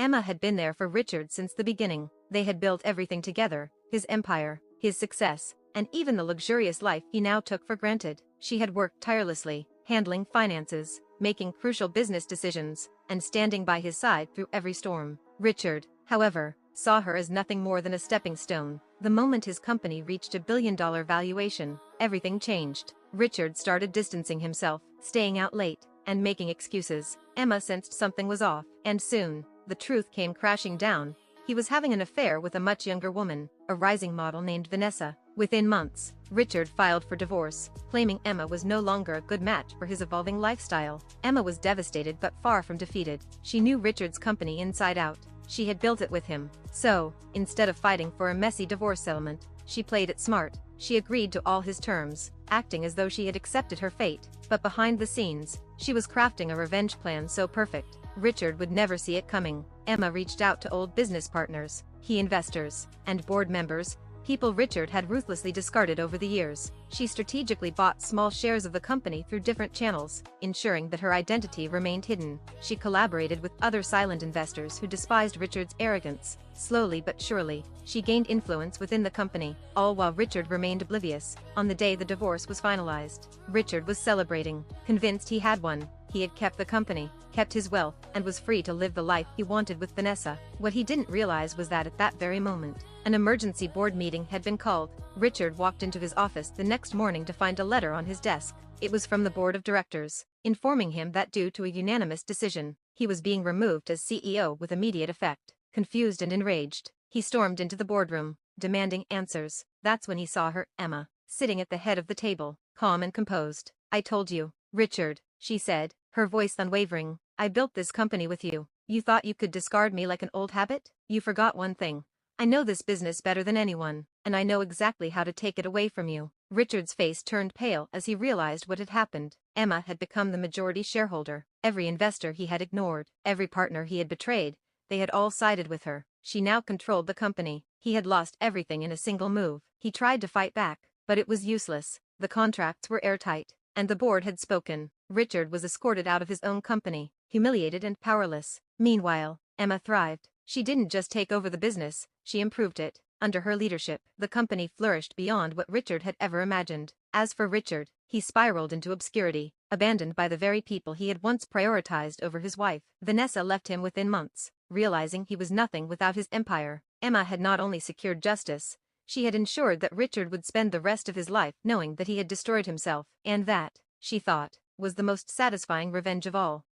Emma had been there for Richard since the beginning. They had built everything together, his empire, his success, and even the luxurious life he now took for granted. She had worked tirelessly, handling finances, making crucial business decisions, and standing by his side through every storm. Richard, however, saw her as nothing more than a stepping stone. The moment his company reached a billion-dollar valuation, everything changed. Richard started distancing himself, staying out late, and making excuses. Emma sensed something was off, and soon, the truth came crashing down. He was having an affair with a much younger woman, a rising model named Vanessa. Within months, Richard filed for divorce, claiming Emma was no longer a good match for his evolving lifestyle. Emma was devastated but far from defeated. She knew Richard's company inside out. She had built it with him. So, instead of fighting for a messy divorce settlement, she played it smart. She agreed to all his terms, acting as though she had accepted her fate. But behind the scenes, she was crafting a revenge plan so perfect, Richard would never see it coming. Emma reached out to old business partners, key investors, and board members, people Richard had ruthlessly discarded over the years. She strategically bought small shares of the company through different channels, ensuring that her identity remained hidden. She collaborated with other silent investors who despised Richard's arrogance. Slowly but surely, she gained influence within the company, all while Richard remained oblivious. On the day the divorce was finalized, Richard was celebrating, convinced he had won. He had kept the company, kept his wealth, and was free to live the life he wanted with Vanessa. What he didn't realize was that at that very moment, an emergency board meeting had been called. Richard walked into his office the next morning to find a letter on his desk. It was from the board of directors, informing him that due to a unanimous decision, he was being removed as CEO with immediate effect. Confused and enraged, he stormed into the boardroom, demanding answers. That's when he saw her, Emma, sitting at the head of the table, calm and composed. "I told you, Richard," she said, her voice unwavering. "I built this company with you. You thought you could discard me like an old habit? You forgot one thing. I know this business better than anyone, and I know exactly how to take it away from you." Richard's face turned pale as he realized what had happened. Emma had become the majority shareholder. Every investor he had ignored, every partner he had betrayed, they had all sided with her. She now controlled the company. He had lost everything in a single move. He tried to fight back, but it was useless. The contracts were airtight, and the board had spoken. Richard was escorted out of his own company, humiliated and powerless. Meanwhile, Emma thrived. She didn't just take over the business, she improved it. Under her leadership, the company flourished beyond what Richard had ever imagined. As for Richard, he spiraled into obscurity, abandoned by the very people he had once prioritized over his wife. Vanessa left him within months, realizing he was nothing without his empire. Emma had not only secured justice, she had ensured that Richard would spend the rest of his life knowing that he had destroyed himself, and that, she thought, was the most satisfying revenge of all.